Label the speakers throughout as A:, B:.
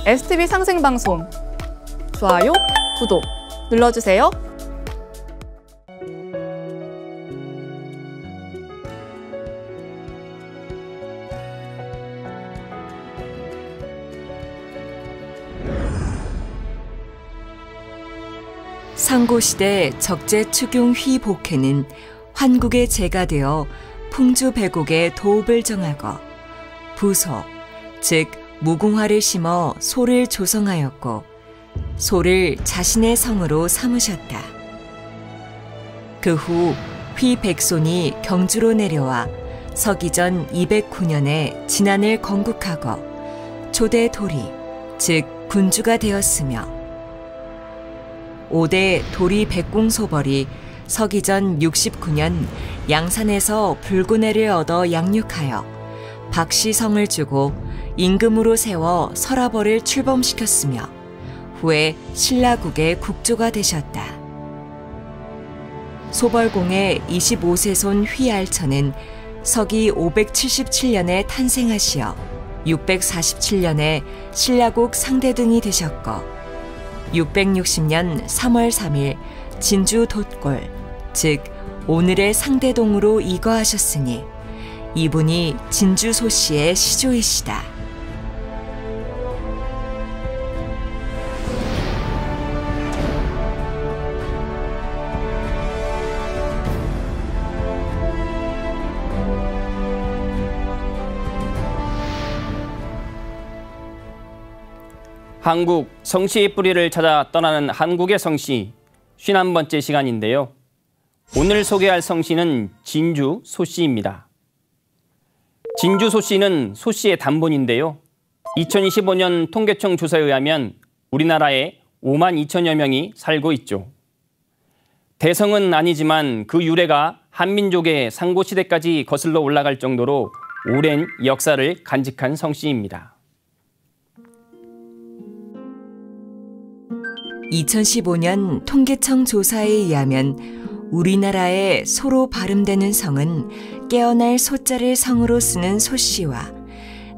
A: STV 상생방송 좋아요, 구독 눌러주세요.
B: 상고시대 적재축용 휘복회는 환국의 제가 되어 풍주배곡의 도읍을 정하고 부소, 즉 무궁화를 심어 소를 조성하였고 소를 자신의 성으로 삼으셨다. 그 후 휘백손이 경주로 내려와 서기전 209년에 진안을 건국하고 초대 도리, 즉 군주가 되었으며 5대 도리 백공소벌이 서기전 69년 양산에서 불군애를 얻어 양육하여 박시성을 주고 임금으로 세워 설화벌을 출범시켰으며 후에 신라국의 국조가 되셨다. 소벌공의 25세손 휘알천은 서기 577년에 탄생하시어 647년에 신라국 상대등이 되셨고 660년 3월 3일 진주 돛골, 즉 오늘의 상대동으로 이거하셨으니 이분이 진주 소씨의 시조이시다.
C: 한국 성씨의 뿌리를 찾아 떠나는 한국의 성씨 51번째 시간인데요. 오늘 소개할 성씨는 진주 소씨입니다. 진주 소씨는 소씨의 단본인데요. 2025년 통계청 조사에 의하면 우리나라에 5만 2천여 명이 살고 있죠. 대성은 아니지만 그 유래가 한민족의 상고시대까지 거슬러 올라갈 정도로 오랜 역사를 간직한 성씨입니다.
B: 2015년 통계청 조사에 의하면 우리나라의 소로 발음되는 성은 깨어날 소자를 성으로 쓰는 소씨와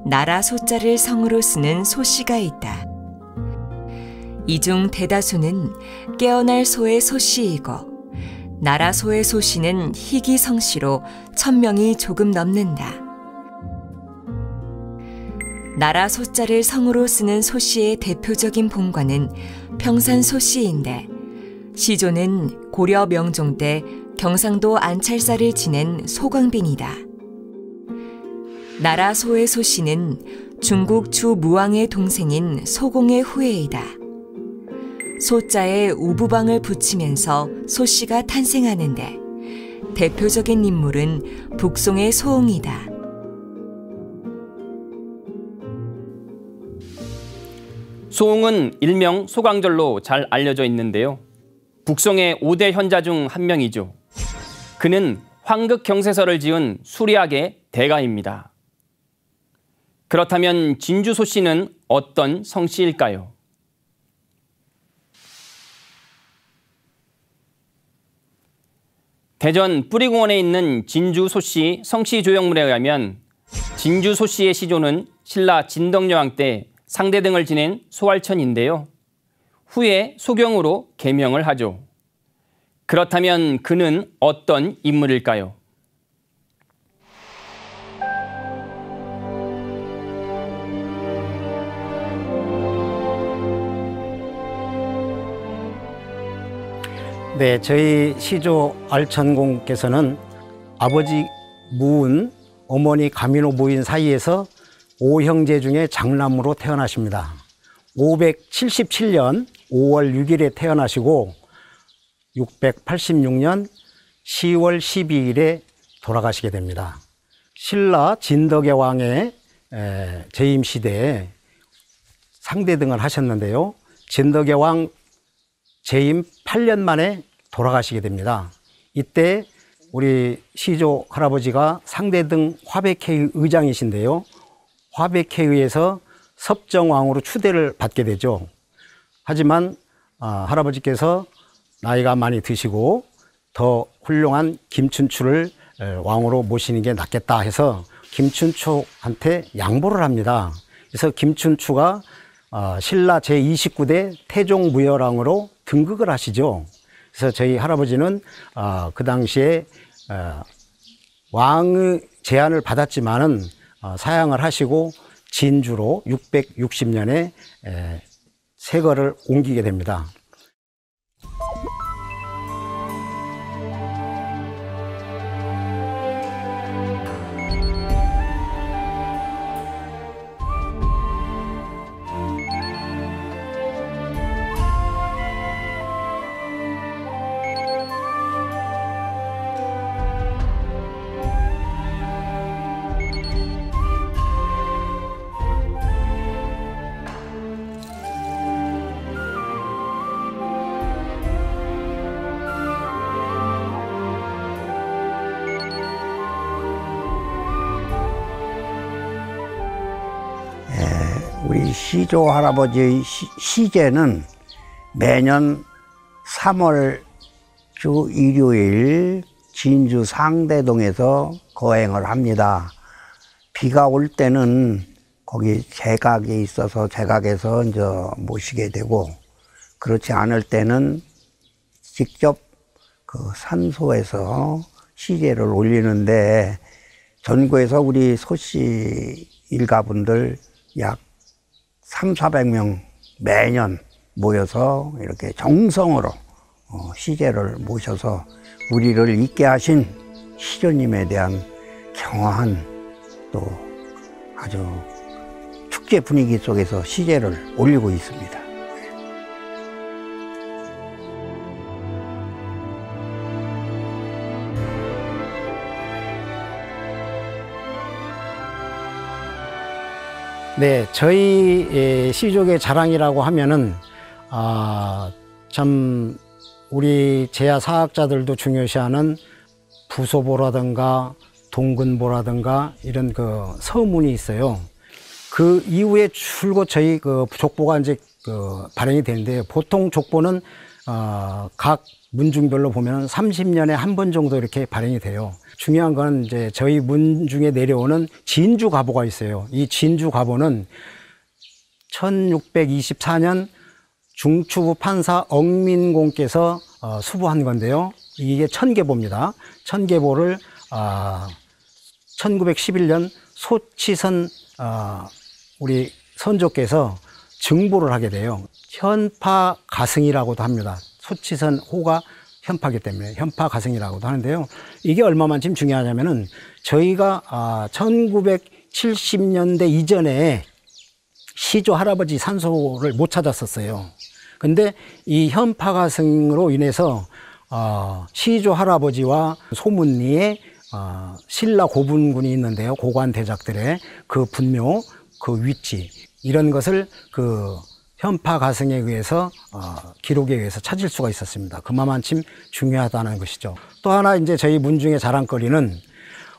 B: 나라 소자를 성으로 쓰는 소씨가 있다. 이 중 대다수는 깨어날 소의 소씨이고 나라 소의 소씨는 희귀 성씨로 1000명이 조금 넘는다. 나라 소자를 성으로 쓰는 소씨의 대표적인 본관은 평산 소씨인데 시조는 고려 명종 때 경상도 안찰사를 지낸 소광빈이다. 나라 소의 소씨는 중국 주무왕의 동생인 소공의 후예이다. 소자에 우부방을 붙이면서 소씨가 탄생하는데 대표적인 인물은 북송의 소옹이다.
C: 소옹은 일명 소광절로 잘 알려져 있는데요. 북송의 5대 현자 중 한 명이죠. 그는 황극경세서를 지은 수리학의 대가입니다. 그렇다면 진주 소씨는 어떤 성씨일까요? 대전 뿌리공원에 있는 진주 소씨 성씨 조형물에 의하면 진주 소씨의 시조는 신라 진덕여왕 때 상대등을 지낸 소활천인데요. 후에 소경으로 개명을 하죠. 그렇다면 그는 어떤 인물일까요?
D: 네, 저희 시조 알천공께서는 아버지 무운, 어머니 가민호 무인 사이에서 5형제 중에 장남으로 태어나십니다. 577년 5월 6일에 태어나시고 686년 10월 12일에 돌아가시게 됩니다. 신라 진덕의 왕의 재임 시대에 상대등을 하셨는데요. 진덕의 왕 재임 8년 만에 돌아가시게 됩니다. 이때 우리 시조 할아버지가 상대등 화백회의 의장이신데요. 화백회의에서 섭정왕으로 추대를 받게 되죠. 하지만 할아버지께서 나이가 많이 드시고 더 훌륭한 김춘추를 왕으로 모시는 게 낫겠다 해서 김춘추한테 양보를 합니다. 그래서 김춘추가 신라 제29대 태종무열왕으로 등극을 하시죠. 그래서 저희 할아버지는 그 당시에 왕의 제안을 받았지만은 사양을 하시고 진주로 660년에 세거를 옮기게 됩니다.
E: 우리 시조 할아버지의 시제는 매년 3월 주 일요일 진주 상대동에서 거행을 합니다. 비가 올 때는 거기 제각이 있어서 제각에서 이제 모시게 되고, 그렇지 않을 때는 직접 그 산소에서 시제를 올리는데, 전국에서 우리 소씨 일가분들 약 300~400명 매년 모여서 이렇게 정성으로 시제를 모셔서 우리를 있게 하신 시조님에 대한 경화한 또 아주 축제 분위기 속에서 시제를 올리고 있습니다.
D: 네, 저희 시족의 자랑이라고 하면은 참 우리 제야사학자들도 중요시하는 부소보라든가 동근보라든가 이런 그 서문이 있어요. 그 이후에 줄곧 저희 그 족보가 이제 발행이 되는데요. 보통 족보는 각 문중별로 보면 30년에 한 번 정도 이렇게 발행이 돼요. 중요한 건 이제 저희 문중에 내려오는 진주가보가 있어요. 이 진주가보는 1624년 중추부 판사 억민공께서 수부한 건데요. 이게 천계보입니다. 천계보를 1911년 소치선 우리 선조께서 증보를 하게 돼요. 현파가승이라고도 합니다. 소치선 호가 현파기 때문에 현파가승이라고도 하는데요. 이게 얼마만큼 중요하냐면은 저희가 1970년대 이전에 시조 할아버지 산소를 못 찾았었어요. 근데 이 현파가승으로 인해서 시조 할아버지와 소문리에 신라 고분군이 있는데요. 고관 대작들의 그 분묘, 그 위치, 이런 것을 그 현파가승에 의해서 기록에 의해서 찾을 수가 있었습니다. 그만큼 중요하다는 것이죠. 또 하나 이제 저희 문중의 자랑거리는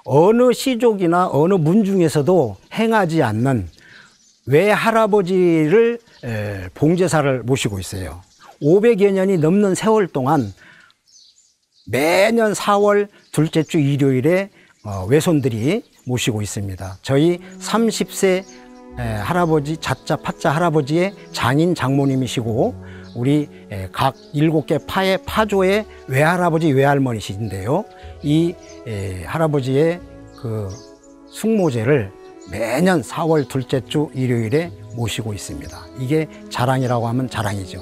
D: 어느 시족이나 어느 문중에서도 행하지 않는 외할아버지를 봉제사를 모시고 있어요. 500여 년이 넘는 세월 동안 매년 4월 둘째 주 일요일에 외손들이 모시고 있습니다. 저희 30세 할아버지, 자자, 파자 할아버지의 장인 장모님이시고 우리 각 7개 파의 파조의 외할아버지, 외할머니신데요. 이 할아버지의 그 숙모제를 매년 4월 둘째 주 일요일에 모시고 있습니다. 이게 자랑이라고 하면 자랑이죠.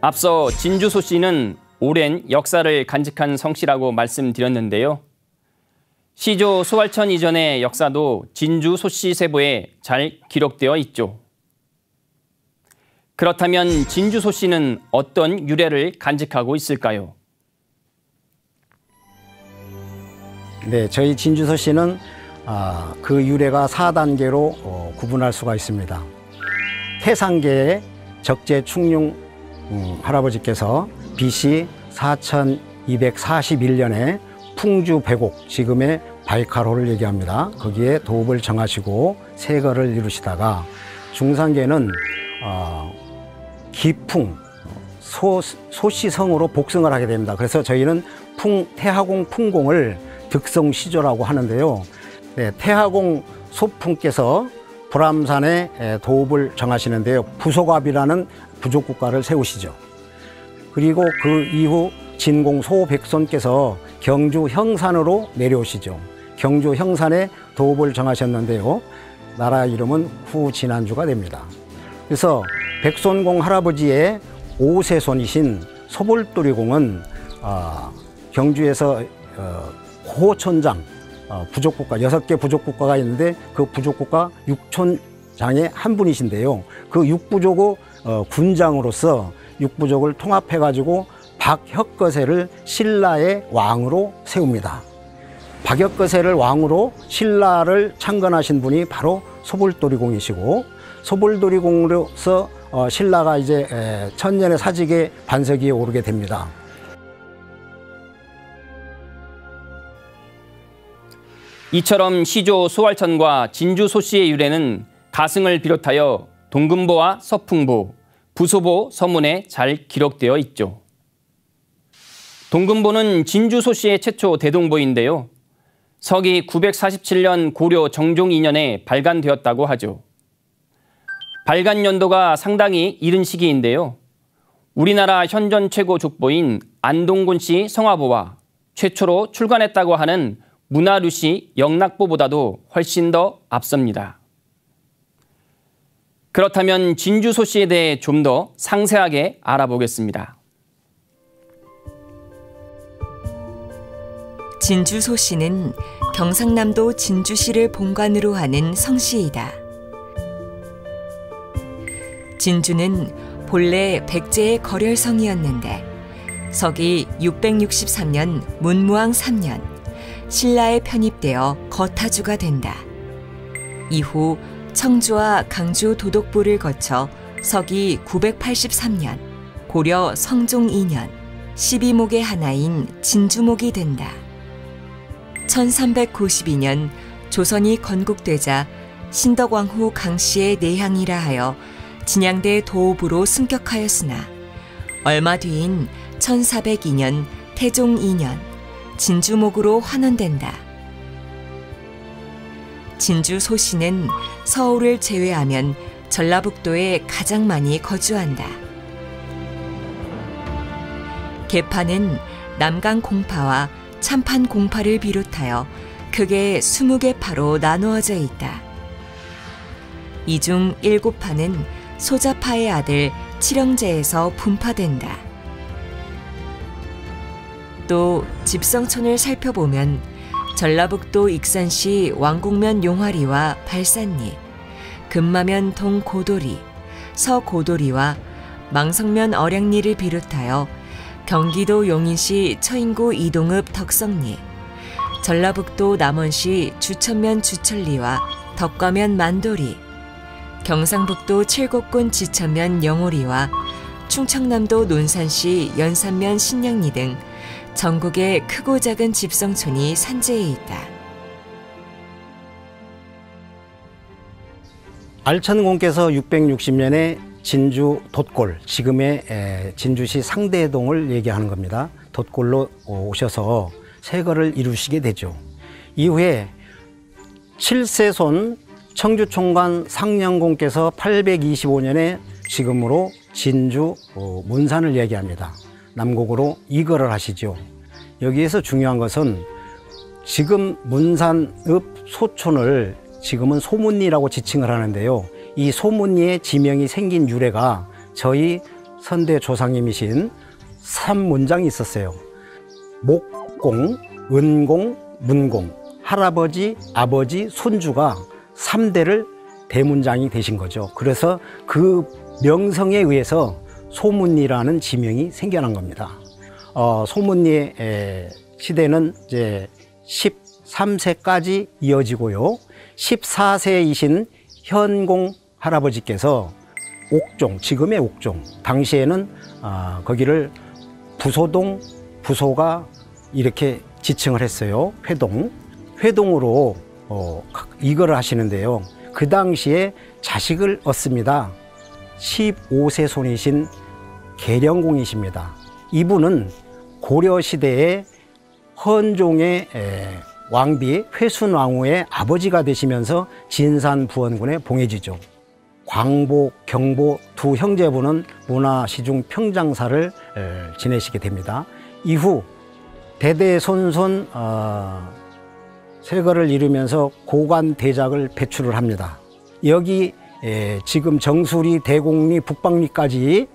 C: 앞서 진주소 씨는 오랜 역사를 간직한 성씨라고 말씀드렸는데요. 시조 소활천 이전의 역사도 진주 소씨 세보에 잘 기록되어 있죠. 그렇다면 진주 소씨는 어떤 유래를 간직하고 있을까요?
D: 네, 저희 진주 소씨는 그 유래가 4단계로 구분할 수가 있습니다. 태상계의 적재 충룡 할아버지께서 BC 4241년에 풍주 백옥, 지금의 바이카로를 얘기합니다. 거기에 도읍을 정하시고 세거를 이루시다가 중상계는 기풍, 소씨성으로 복승을 하게 됩니다. 그래서 저희는 태하공 풍공을 득성시조라고 하는데요. 네, 태하공 소풍께서 불암산에 도읍을 정하시는데요. 부소갑이라는 부족국가를 세우시죠. 그리고 그 이후 진공 소백손께서 경주 형산으로 내려오시죠. 경주 형산에 도읍을 정하셨는데요. 나라 이름은 후진안주가 됩니다. 그래서 백손공 할아버지의 5세 손이신 소볼도리공은 경주에서 호촌장 부족국가 6개 부족국가가 있는데 그 부족국가 6촌장의 한 분이신데요. 그 6부족의 군장으로서 6부족을 통합해가지고 박혁거세를 신라의 왕으로 세웁니다. 박혁거세를 왕으로 신라를 창건하신 분이 바로 소볼도리공이시고, 소볼도리공으로서 신라가 이제 천년의 사직의 반석위에 오르게 됩니다.
C: 이처럼 시조 소활천과 진주 소씨의 유래는 가승을 비롯하여 동금보와 서풍보, 부소보 서문에 잘 기록되어 있죠. 동금보는 진주 소씨의 최초 대동보인데요. 서기 947년 고려 정종 2년에 발간되었다고 하죠. 발간 연도가 상당히 이른 시기인데요. 우리나라 현존 최고 족보인 안동군 씨 성화보와 최초로 출간했다고 하는 문화류씨 영락보보다도 훨씬 더 앞섭니다. 그렇다면 진주 소씨에 대해 좀 더 상세하게 알아보겠습니다.
B: 진주 소씨는 경상남도 진주시를 본관으로 하는 성씨이다. 진주는 본래 백제의 거렬성이었는데 서기 663년 문무왕 3년 신라에 편입되어 거타주가 된다. 이후 청주와 강주 도독부를 거쳐 서기 983년 고려 성종 2년 12목의 하나인 진주목이 된다. 1392년 조선이 건국되자 신덕왕후 강씨의 내향이라 하여 진양대 도읍으로 승격하였으나 얼마 뒤인 1402년 태종 2년 진주목으로 환원된다. 진주 소씨는 서울을 제외하면 전라북도에 가장 많이 거주한다. 계파는 남강 공파와 참판 공파를 비롯하여 크게 20개 파로 나누어져 있다. 이 중 7파는 소자파의 아들 칠형제에서 분파된다. 또 집성촌을 살펴보면 전라북도 익산시 왕국면 용화리와 발산리, 금마면 동고도리, 서고도리와 망성면 어량리를 비롯하여 경기도 용인시 처인구 이동읍 덕성리, 전라북도 남원시 주천면 주천리와 덕과면 만도리, 경상북도 칠곡군 지천면 영오리와 충청남도 논산시 연산면 신양리 등 전국의 크고 작은 집성촌이 산재해 있다.
D: 알천공께서 660년에 진주 돛골, 지금의 진주시 상대동을 얘기하는 겁니다. 돛골로 오셔서 세거를 이루시게 되죠. 이후에 7세손 청주총관 상령공께서 825년에 지금으로 진주 문산을 얘기합니다. 남곡으로 이거를 하시죠. 여기에서 중요한 것은 지금 문산읍 소촌을 지금은 소문리라고 지칭을 하는데요. 이 소문리의 지명이 생긴 유래가 저희 선대 조상님이신 3문장이 있었어요. 목공, 은공, 문공, 할아버지, 아버지, 손주가 3대를 대문장이 되신 거죠. 그래서 그 명성에 의해서 소문리라는 지명이 생겨난 겁니다. 소문리의 시대는 이제 13세까지 이어지고요. 14세이신 현공 할아버지께서 옥종, 지금의 옥종, 당시에는 거기를 부소동, 부소가 이렇게 지칭을 했어요. 회동으로 이거를 하시는데요. 그 당시에 자식을 얻습니다. 15세 손이신 계령공이십니다. 이분은 고려시대에 헌종의 왕비 회순왕후의 아버지가 되시면서 진산부원군에 봉해지죠. 광보, 경보 두 형제분은 문화시중 평장사를 지내시게 됩니다. 이후 대대손손 세거를 이루면서 고관대작을 배출을 합니다. 여기 지금 정수리, 대곡리, 북방리까지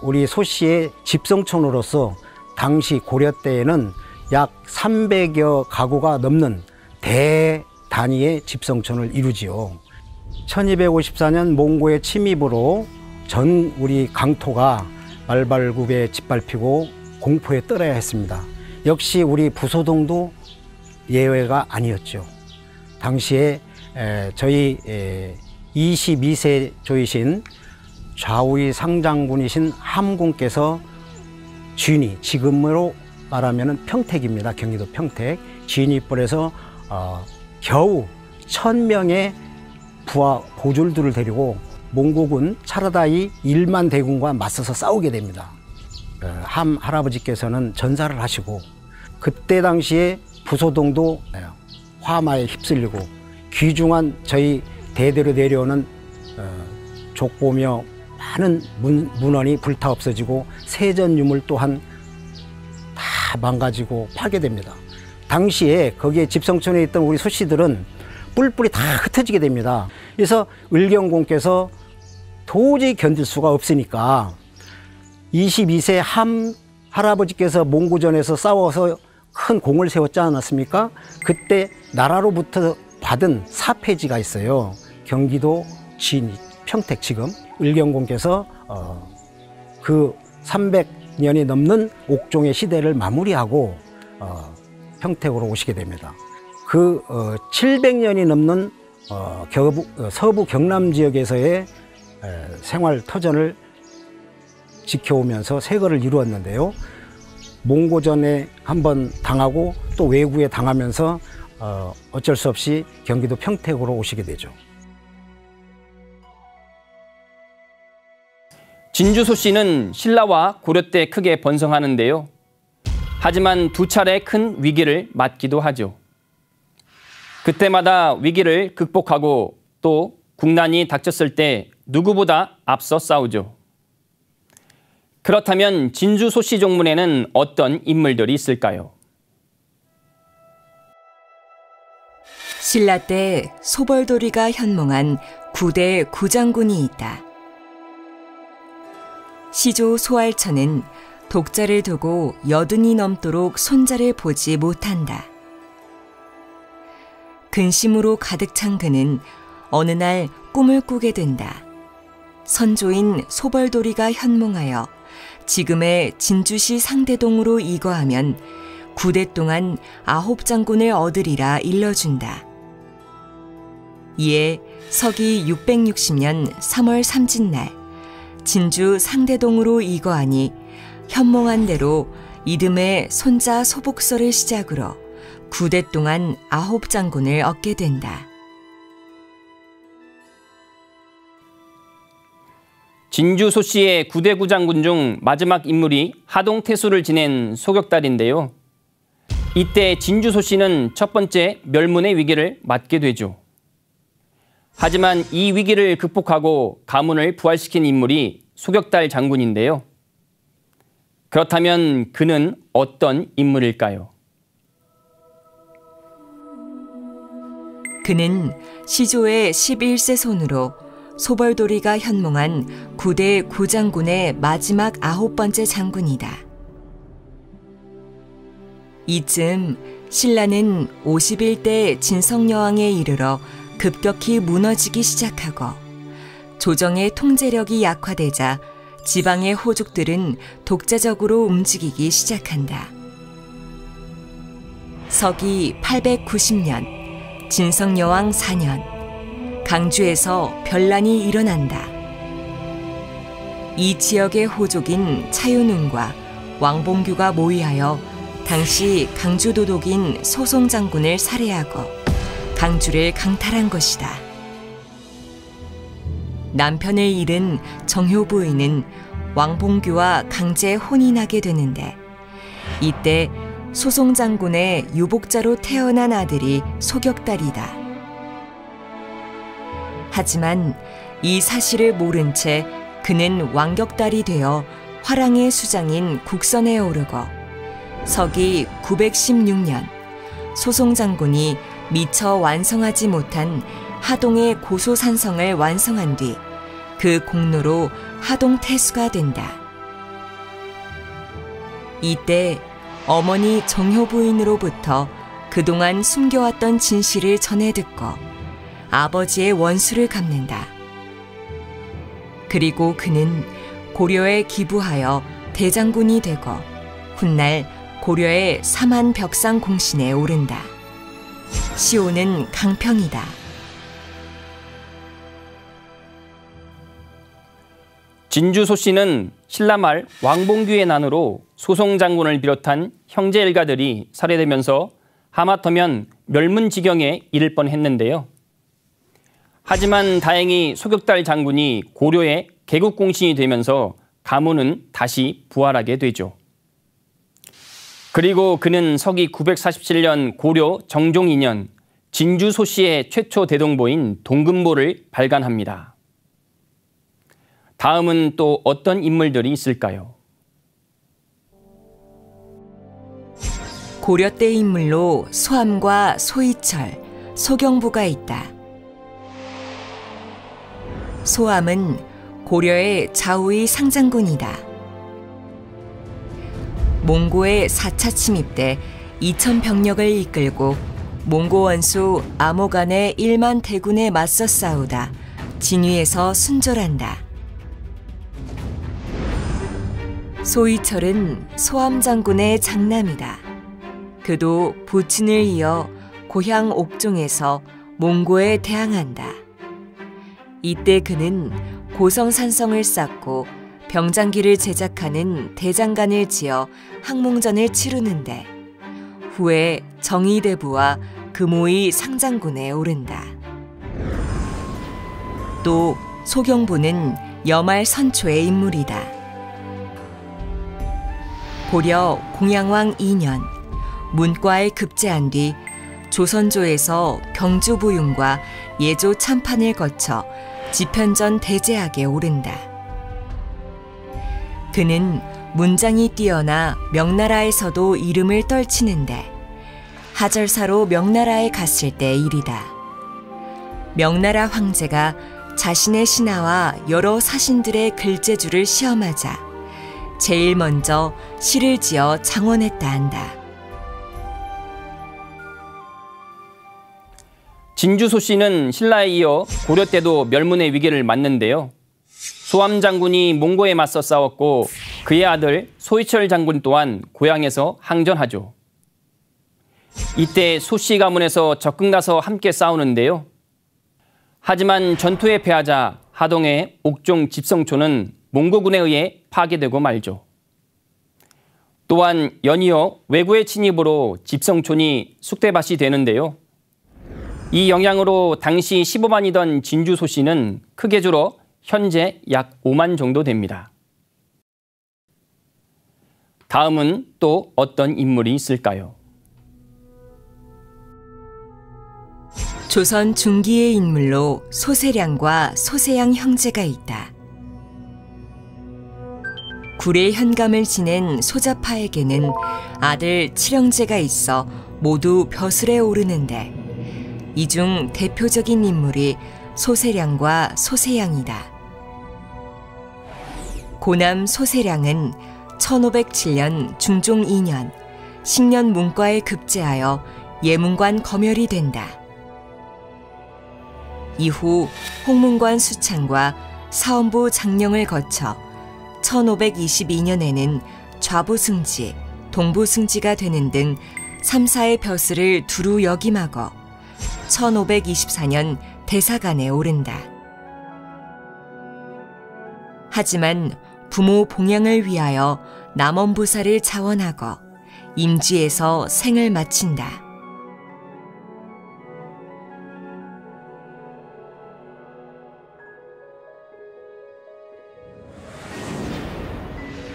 D: 우리 소씨의 집성촌으로서 당시 고려 때에는 약 300여 가구가 넘는 대단위의 집성촌을 이루지요. 1254년 몽고의 침입으로 전 우리 강토가 말발굽에 짓밟히고 공포에 떨어야 했습니다. 역시 우리 부소동도 예외가 아니었죠. 당시에 저희 22세 조이신 좌우의 상장군이신 함군께서 진위, 지금으로 말하면 평택입니다. 경기도 평택. 진위벌에서 겨우 1000명의 부하 보졸들을 데리고 몽고군 차르다이 1만 대군과 맞서서 싸우게 됩니다. 함 할아버지께서는 전사를 하시고 그때 당시에 부소동도 화마에 휩쓸리고 귀중한 저희 대대로 내려오는 족보며 많은 문헌이 불타 없어지고 세전 유물 또한 다 망가지고 파괴됩니다. 당시에 거기에 집성촌에 있던 우리 소씨들은 뿔뿔이 다 흩어지게 됩니다. 그래서 을경공께서 도저히 견딜 수가 없으니까 22세 함 할아버지께서 몽고전에서 싸워서 큰 공을 세웠지 않았습니까? 그때 나라로부터 받은 사패지가 있어요. 경기도 진위, 평택 지금 을경공께서 그 300년이 넘는 옥종의 시대를 마무리하고 평택으로 오시게 됩니다. 그 700년이 넘는 서부 경남 지역에서의 생활 터전을 지켜오면서 세거를 이루었는데요. 몽고전에 한번 당하고 또 왜구에 당하면서 어쩔 수 없이 경기도 평택으로 오시게 되죠.
C: 진주 소씨는 신라와 고려 때 크게 번성하는데요. 하지만 두 차례 큰 위기를 맞기도 하죠. 그때마다 위기를 극복하고 또 국난이 닥쳤을 때 누구보다 앞서 싸우죠. 그렇다면 진주 소씨 종문에는 어떤 인물들이 있을까요?
B: 신라 때 소벌도리가 현몽한 9대 구장군이 있다. 시조 소알천은 독자를 두고 80이 넘도록 손자를 보지 못한다. 근심으로 가득 찬 그는 어느 날 꿈을 꾸게 된다. 선조인 소벌도리가 현몽하여 지금의 진주시 상대동으로 이거하면 9대 동안 9장군을 얻으리라 일러준다. 이에 서기 660년 3월 삼진날 진주 상대동으로 이거하니 현몽한 대로 이듬해 손자 소복서를 시작으로 9대 동안 9장군을 얻게 된다.
C: 진주 소씨의 9대 구장군 중 마지막 인물이 하동태수를 지낸 소격달인데요. 이때 진주 소씨는 첫 번째 멸문의 위기를 맞게 되죠. 하지만 이 위기를 극복하고 가문을 부활시킨 인물이 소격달 장군인데요. 그렇다면 그는 어떤 인물일까요?
B: 그는 시조의 11세 손으로 소벌도리가 현몽한 9대 구장군의 마지막 9번째 장군이다. 이쯤 신라는 51대 진성여왕에 이르러 급격히 무너지기 시작하고 조정의 통제력이 약화되자 지방의 호족들은 독자적으로 움직이기 시작한다. 서기 890년 진성여왕 4년 강주에서 변란이 일어난다. 이 지역의 호족인 차윤웅과 왕봉규가 모의하여 당시 강주 도독인 소송장군을 살해하고 강주를 강탈한 것이다. 남편을 잃은 정효 부인은 왕봉규와 강제 혼인하게 되는데 이때 소송장군의 유복자로 태어난 아들이 소격달이다. 하지만 이 사실을 모른 채 그는 왕격달이 되어 화랑의 수장인 국선에 오르고 서기 916년 소송장군이 미처 완성하지 못한 하동의 고소산성을 완성한 뒤 그 공로로 하동태수가 된다. 이때 어머니 정효 부인으로부터 그동안 숨겨왔던 진실을 전해 듣고 아버지의 원수를 갚는다. 그리고 그는 고려에 기부하여 대장군이 되고 훗날 고려의 삼한 벽상 공신에 오른다. 시호는 강평이다.
C: 진주 소씨는 신라말 왕봉규의 난으로 소송장군을 비롯한 형제 일가들이 살해되면서 하마터면 멸문지경에 이를 뻔했는데요. 하지만 다행히 소격달 장군이 고려의 개국공신이 되면서 가문은 다시 부활하게 되죠. 그리고 그는 서기 947년 고려 정종 2년 진주 소씨의 최초 대동보인 동금보를 발간합니다. 다음은 또 어떤 인물들이 있을까요?
B: 고려 때 인물로 소암과 소이철, 소경부가 있다. 소암은 고려의 좌우의 상장군이다. 몽고의 4차 침입 때 2,000병력을 이끌고 몽고 원수 아모간의 1만 대군에 맞서 싸우다 진위에서 순절한다. 소이철은 소암 장군의 장남이다. 그도 부친을 이어 고향 옥종에서 몽고에 대항한다. 이때 그는 고성산성을 쌓고 병장기를 제작하는 대장간을 지어 항몽전을 치르는데 후에 정의대부와 금오의 상장군에 오른다. 또 소경부는 여말 선초의 인물이다. 고려 공양왕 2년 문과에 급제한 뒤 조선조에서 경주부윤과 예조 참판을 거쳐 지편전 대제학에 오른다. 그는 문장이 뛰어나 명나라에서도 이름을 떨치는데 하절사로 명나라에 갔을 때의 일이다. 명나라 황제가 자신의 신하와 여러 사신들의 글재주를 시험하자 제일 먼저 시를 지어 장원했다 한다.
C: 진주 소씨는 신라에 이어 고려 때도 멸문의 위기를 맞는데요. 소암 장군이 몽고에 맞서 싸웠고 그의 아들 소이철 장군 또한 고향에서 항전하죠. 이때 소씨 가문에서 적군 가서 함께 싸우는데요. 하지만 전투에 패하자 하동의 옥종 집성초는 몽고군에 의해 파괴되고 말죠. 또한 연이어 왜구의 침입으로 집성촌이 쑥대밭이 되는데요. 이 영향으로 당시 15만이던 진주 소씨는 크게 줄어 현재 약 5만 정도 됩니다. 다음은 또 어떤 인물이 있을까요?
B: 조선 중기의 인물로 소세량과 소세양 형제가 있다. 굴의 현감을 지낸 소자파에게는 아들 7형제가 있어 모두 벼슬에 오르는데 이 중 대표적인 인물이 소세량과 소세양이다. 고남 소세량은 1507년 중종 2년 식년 문과에 급제하여 예문관 검열이 된다. 이후 홍문관 수창과 사원부 장령을 거쳐 1522년에는 좌부승지, 동부승지가 되는 등 3사의 벼슬을 두루 역임하고 1524년 대사관에 오른다. 하지만 부모 봉양을 위하여 남원부사를 자원하고 임지에서 생을 마친다.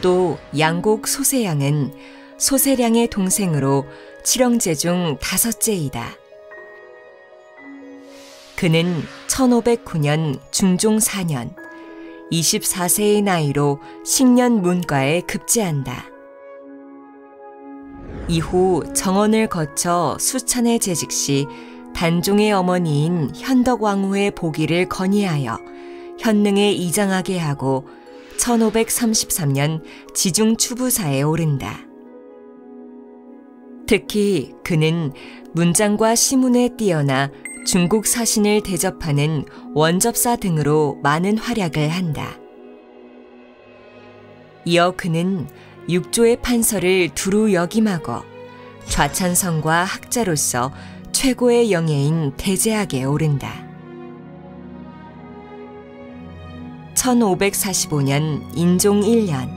B: 또 양곡 소세양은 소세량의 동생으로 칠형제 중 5째이다. 그는 1509년 중종 4년 24세의 나이로 식년 문과에 급제한다. 이후 정원을 거쳐 수찬에 재직 시 단종의 어머니인 현덕왕후의 보기를 건의하여 현능에 이장하게 하고 1533년 지중 추부사에 오른다. 특히 그는 문장과 시문에 뛰어나 중국 사신을 대접하는 원접사 등으로 많은 활약을 한다. 이어 그는 육조의 판서를 두루 역임하고 좌찬성과 학자로서 최고의 영예인 대제학에 오른다. 1545년 인종 1년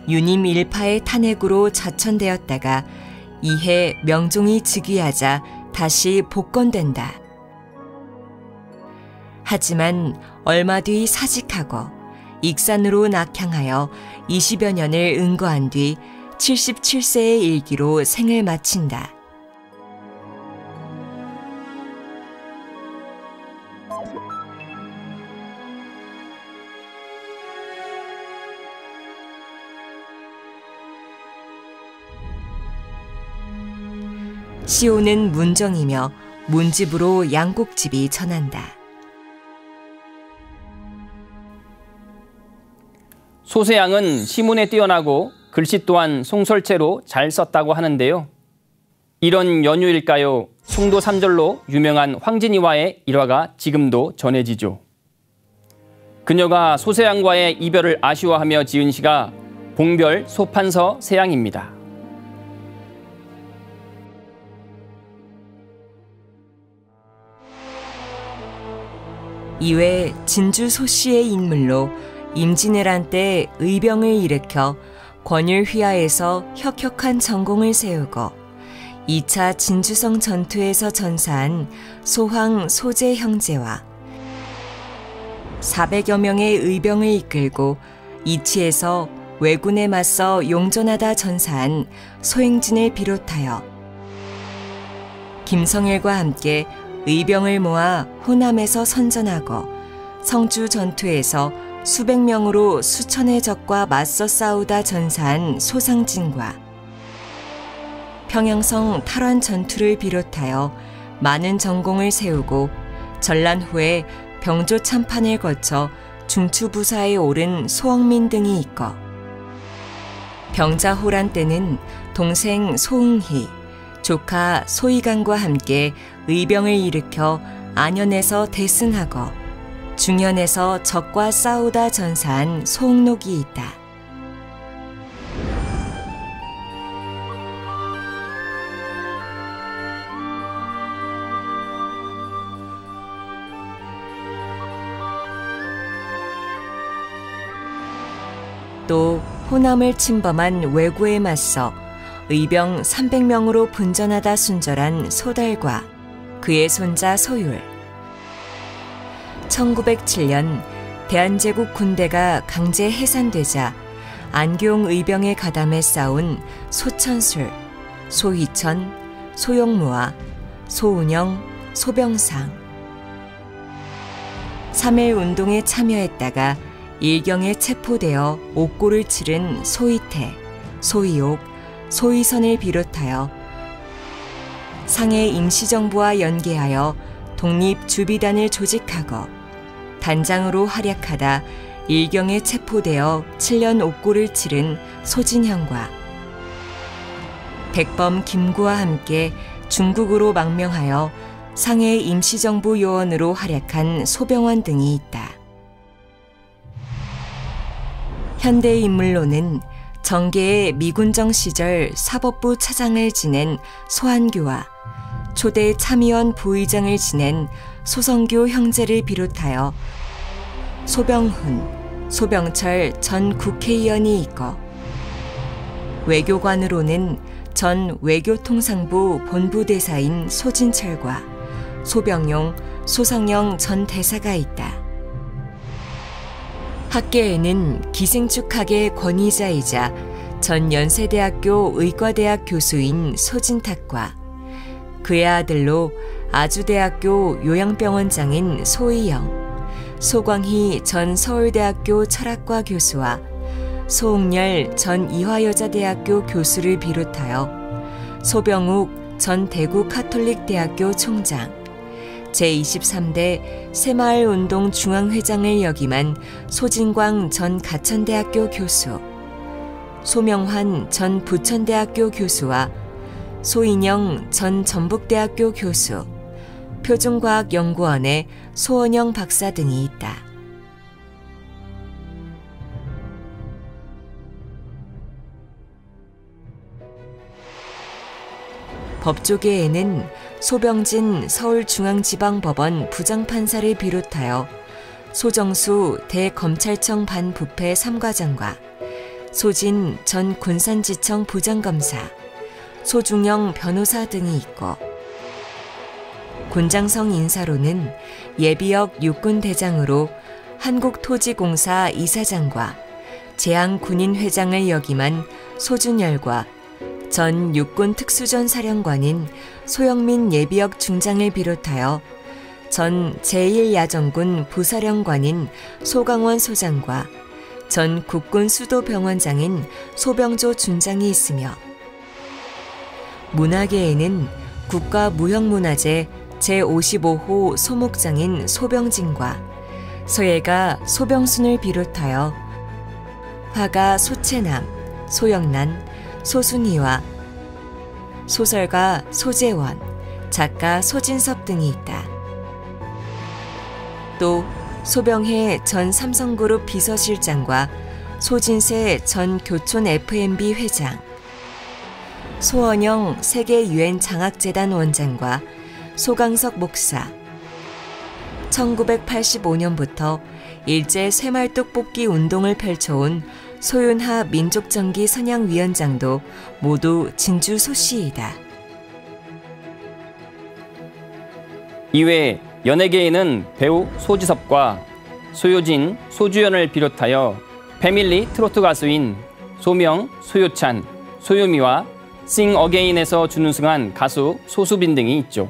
B: 유님 일파의 탄핵으로 자천되었다가 이해 명종이 즉위하자 다시 복권된다. 하지만 얼마 뒤 사직하고 익산으로 낙향하여 20여 년을 은거한 뒤 77세의 일기로 생을 마친다. 시호는 문정이며 문집으로 양곡집이 전한다.
C: 소세양은 시문에 뛰어나고 글씨 또한 송설체로 잘 썼다고 하는데요. 이런 연유일까요? 송도 3절로 유명한 황진이와의 일화가 지금도 전해지죠. 그녀가 소세양과의 이별을 아쉬워하며 지은 시가 봉별 소판서 세양입니다.
B: 이외 진주 소씨의 인물로 임진왜란 때 의병을 일으켜 권율휘하에서 혁혁한 전공을 세우고 2차 진주성 전투에서 전사한 소황 소재 형제와 400여 명의 의병을 이끌고 이치에서 왜군에 맞서 용전하다 전사한 소행진을 비롯하여 김성일과 함께 의병을 모아 호남에서 선전하고 성주 전투에서 수백 명으로 수천의 적과 맞서 싸우다 전사한 소상진과 평양성 탈환 전투를 비롯하여 많은 전공을 세우고 전란 후에 병조 참판을 거쳐 중추부사에 오른 소억민 등이 있고 병자호란 때는 동생 소응희, 조카 소이강과 함께 의병을 일으켜 안현에서 대승하고 중현에서 적과 싸우다 전사한 소응록이 있다. 또 호남을 침범한 왜구에 맞서 의병 300명으로 분전하다 순절한 소달과 그의 손자 소율. 1907년 대한제국 군대가 강제 해산되자 안경 의병에 가담해 싸운 소천술, 소희천, 소용무와 소운영, 소병상. 3.1 운동에 참여했다가 일경에 체포되어 옥고를 치른 소희태, 소희옥, 소희선을 비롯하여 상해 임시정부와 연계하여 독립주비단을 조직하고 단장으로 활약하다 일경에 체포되어 7년 옥고를 치른 소진형과 백범 김구와 함께 중국으로 망명하여 상해 임시정부 요원으로 활약한 소병원 등이 있다. 현대 인물로는 정계의 미군정 시절 사법부 차장을 지낸 소한규와 초대 참의원 부의장을 지낸 소성교 형제를 비롯하여 소병훈, 소병철 전 국회의원이 있고 외교관으로는 전 외교통상부 본부대사인 소진철과 소병용, 소상영 전 대사가 있다. 학계에는 기생축학의 권위자이자 전 연세대학교 의과대학 교수인 소진탁과 그의 아들로 아주대학교 요양병원장인 소희영, 소광희 전 서울대학교 철학과 교수와 소옥열 전 이화여자대학교 교수를 비롯하여 소병욱 전 대구 카톨릭대학교 총장, 제23대 새마을운동 중앙회장을 역임한 소진광 전 가천대학교 교수, 소명환 전 부천대학교 교수와 소인영 전 전북대학교 교수, 표준과학연구원의 소원영 박사 등이 있다. 법조계에는 소병진 서울중앙지방법원 부장판사를 비롯하여 소정수 대검찰청 반부패 3과장과 소진 전 군산지청 부장검사, 소중영 변호사 등이 있고, 곤장성 인사로는 예비역 육군대장으로 한국토지공사 이사장과 제항군인회장을 역임한 소준열과 전 육군특수전 사령관인 소영민 예비역 중장을 비롯하여 전 제1야전군 부사령관인 소강원 소장과 전 국군 수도병원장인 소병조 준장이 있으며, 문화계에는 국가무형문화재 제55호 소목장인 소병진과 서예가 소병순을 비롯하여 화가 소채남, 소영란, 소순이와 소설가 소재원, 작가 소진섭 등이 있다. 또 소병해 전 삼성그룹 비서실장과 소진세 전 교촌 F&B 회장, 소원영 세계 유엔 장학재단 원장과 소강석 목사, 1985년부터 일제 쇠말뚝 뽑기 운동을 펼쳐온 소윤하 민족정기 선양위원장도 모두 진주 소씨이다.
C: 이외 연예계에는 배우 소지섭과 소효진, 소주연을 비롯하여 패밀리 트로트 가수인 소명, 소효찬, 소유미와 싱 어게인에서 준우승한 가수 소수빈 등이 있죠.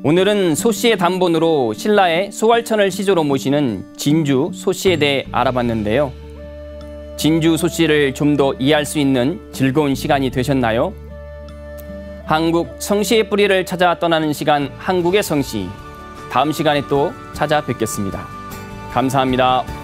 C: 오늘은 소씨의 단본으로 신라의 소활천을 시조로 모시는 진주 소씨에 대해 알아봤는데요. 진주 소씨를 좀 더 이해할 수 있는 즐거운 시간이 되셨나요? 한국 성씨의 뿌리를 찾아 떠나는 시간, 한국의 성씨. 다음 시간에 또 찾아뵙겠습니다. 감사합니다.